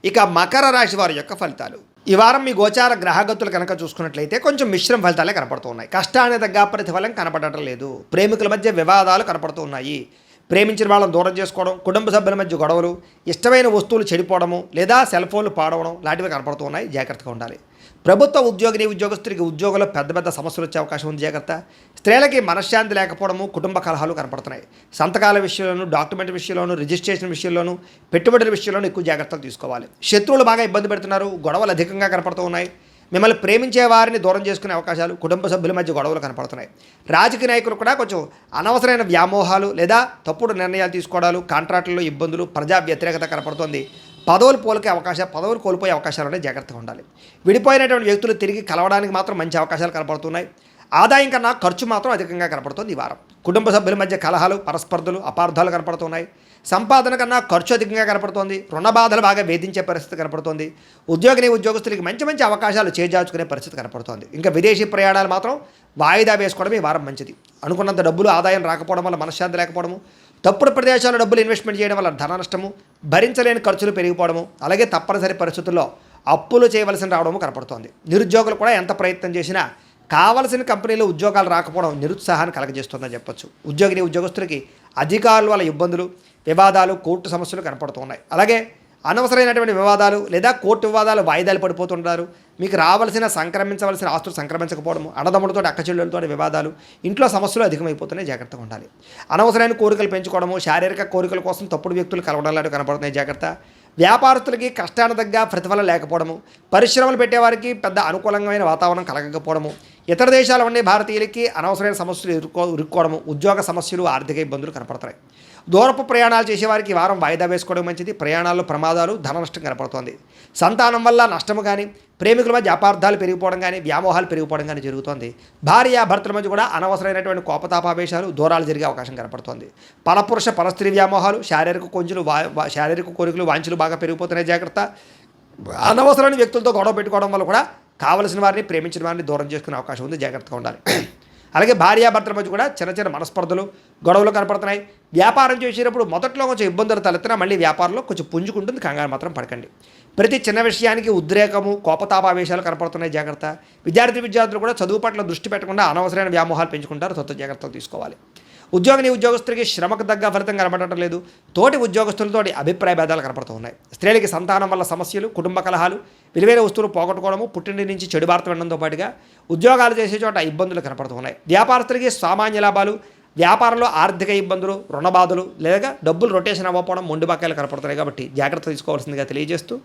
ఇక మకర రాశి వారి యొక్క ఫలితాలు. ఈ వారం మీ గోచార గ్రహగతులు కనుక చూసుకున్నట్లయితే కొంచెం మిశ్రమ ఫలితాలే కనపడుతూ ఉన్నాయి. కష్టానికి తగ్గ ప్రతిఫలం కనపడటం లేదు. ప్రేమికుల మధ్య వివాదాలు కనపడుతూ ఉన్నాయి. ప్రేమించిన వాళ్ళని దూరం చేసుకోవడం, కుటుంబ సభ్యుల మధ్య గొడవలు, ఇష్టమైన వస్తువులు చెడిపోవడము లేదా సెల్ ఫోన్లు పాడవడం లాంటివి కనపడుతూ ఉన్నాయి. జాగ్రత్తగా ఉండాలి. ప్రభుత్వ ఉద్యోగిని ఉద్యోగస్తుడికి ఉద్యోగంలో పెద్ద పెద్ద సమస్యలు వచ్చే అవకాశం ఉంది. జాగ్రత్త. స్త్రీలకి మనశ్శాంతి లేకపోవడము, కుటుంబ కలహాలు కనపడుతున్నాయి. సంతకాల విషయంలోనూ, డాక్యుమెంట్ విషయంలోనూ, రిజిస్ట్రేషన్ విషయంలోనూ, పెట్టుబడుల విషయంలోనూ ఎక్కువ జాగ్రత్తలు తీసుకోవాలి. శత్రువులు బాగా ఇబ్బంది పెడుతున్నారు. గొడవలు అధికంగా కనపడుతూ ఉన్నాయి. మిమ్మల్ని ప్రేమించే వారిని దూరం చేసుకునే అవకాశాలు, కుటుంబ సభ్యుల మధ్య గొడవలు కనపడుతున్నాయి. రాజకీయ నాయకులు కూడా కొంచెం అనవసరమైన వ్యామోహాలు లేదా తప్పుడు నిర్ణయాలు తీసుకోవడాలు, కాంట్రాక్టుల్లో ఇబ్బందులు, ప్రజా వ్యతిరేకత కనపడుతోంది. పదవులు కోల్పోయే అవకాశాలు జాగ్రత్తగా ఉండాలి. విడిపోయినటువంటి వ్యక్తులు తిరిగి కలవడానికి మాత్రం మంచి అవకాశాలు కనపడుతున్నాయి. ఆదాయం కన్నా ఖర్చు మాత్రం అధికంగా కనపడుతుంది ఈ వారం. కుటుంబ సభ్యుల మధ్య కలహాలు, పరస్పర్ధలు, అపార్థాలు కనపడుతున్నాయి. సంపాదన కన్నా ఖర్చు అధికంగా కనపడుతోంది. రుణ బాధలు బాగా వేధించే పరిస్థితి కనపడుతోంది. ఉద్యోగస్తులకి మంచి అవకాశాలు చేజార్చుకునే పరిస్థితి కనపడుతోంది. ఇంకా విదేశీ ప్రయాణాలు మాత్రం వాయిదా వేసుకోవడం ఈ వారం మంచిది. అనుకున్నంత డబ్బులు ఆదాయం రాకపోవడం వల్ల మనశ్శాంతి లేకపోవడము, తప్పుడు ప్రదేశాల్లో డబ్బులు ఇన్వెస్ట్మెంట్ చేయడం వల్ల ధన నష్టము, భరించలేని ఖర్చులు పెరిగిపోవడము, అలాగే తప్పనిసరి పరిస్థితుల్లో అప్పులు చేయవలసి రావడము కనపడుతోంది. నిరుద్యోగులు కూడా ఎంత ప్రయత్నం చేసినా కావలసిన కంపెనీలో ఉద్యోగాలు రాకపోవడం నిరుత్సాహాన్ని కలగజేస్తుందని చెప్పొచ్చు. ఉద్యోగస్తులకి అధికారుల వల్ల ఇబ్బందులు, వివాదాలు, కోర్టు సమస్యలు కనపడుతున్నాయి. అలాగే అనవసరమైనటువంటి వివాదాలు లేదా కోర్టు వివాదాలు వాయిదాలు పడిపోతుంటారు. మీకు సంక్రమించవలసిన ఆస్తులు సంక్రమించకపోవడము, అన్నదమ్ములతో అక్కచెల్లెలతో వివాదాలు, ఇంట్లో సమస్యలు అధికమైపోతున్నాయి. జాగ్రత్తగా ఉండాలి. అనవసరమైన కోరికలు పెంచుకోవడము, శారీరక కోరికల కోసం తప్పుడు వ్యక్తులు కలవడం లాంటివి కనపడుతున్నాయి. జాగ్రత్త. వ్యాపారస్తులకి కష్టానికి తగ్గ ప్రతిఫలం లేకపోవడము, పరిశ్రమలు పెట్టేవారికి పెద్ద అనుకూలమైన వాతావరణం కలగకపోవడము, ఇతర దేశాల ఉండే భారతీయులకి అనవసరమైన సమస్యలు ఇరుక్కోవడము, ఉద్యోగ సమస్యలు, ఆర్థిక ఇబ్బందులు కనపడుతున్నాయి. దూరపు ప్రయాణాలు చేసేవారికి వారం వాయిదా వేసుకోవడం మంచిది. ప్రయాణాల్లో ప్రమాదాలు, ధన నష్టం కనపడుతోంది. సంతానం వల్ల నష్టము కానీ, ప్రేమికుల మధ్య అపార్థాలు పెరిగిపోవడం కానీ, వ్యామోహాలు పెరిగిపోవడం కానీ జరుగుతోంది. భార్యాభర్తల మధ్య కూడా అనవసరమైనటువంటి కోపతాపావేశాలు, దూరాలు జరిగే అవకాశం కనపడుతోంది. పరపురుష పరస్త్రీ వ్యామోహాలు, శారీరక కోరికలు, వాంఛలు బాగా పెరిగిపోతున్నాయి. జాగ్రత్త. అనవసరమైన వ్యక్తులతో గొడవ పెట్టుకోవడం వల్ల కూడా కావలసిన వారిని, ప్రేమించిన వారిని దూరం చేసుకునే అవకాశం ఉంది. జాగ్రత్తగా ఉండాలి. అలాగే భార్యాభర్తల మధ్య కూడా చిన్న మనస్పర్ధలు, గొడవలు కనపడుతున్నాయి. వ్యాపారం చేసేటప్పుడు మొదట్లో కొంచెం ఇబ్బందులు తలెత్తినా మళ్ళీ వ్యాపారంలో కొంచెం పుంజుకుంటుంది. కంగారు మాత్రం పడకండి. ప్రతి చిన్న విషయానికి ఉద్రేకము, కోపతాపావేశాలు కనపడుతున్నాయి. జాగ్రత్త. విద్యార్థులు కూడా చదువు పట్ల దృష్టి పెట్టకుండా అనవసరమైన వ్యామోహాలు పెంచుకుంటారు. జాగ్రత్తలు తీసుకోవాలి. ఉద్యోగస్తులకి శ్రమకు తగ్గ ఫలితం కనపడటం లేదు. తోటి ఉద్యోగస్తులతోటి అభిప్రాయ భేదాలు కనపడుతూ ఉన్నాయి. స్త్రీలకి సంతానం వల్ల సమస్యలు, కుటుంబ కలహాలు, విలువైన వస్తువులు పోగొట్టుకోవడము, పుట్టింటి నుంచి చెడు వార్త వినడంతో పాటుగా ఉద్యోగాలు చేసే చోట ఇబ్బందులు కనపడుతూ ఉన్నాయి. వ్యాపారస్తులకి సామాన్య లాభాలు, వ్యాపారంలో ఆర్థిక ఇబ్బందులు, రుణ బాధలు లేదా డబ్బులు రొటేషన్ అవ్వకపోవడం, మొండి బకాయిలు కనపడుతున్నాయి. కాబట్టి జాగ్రత్త తీసుకోవాల్సిందిగా తెలియజేస్తూ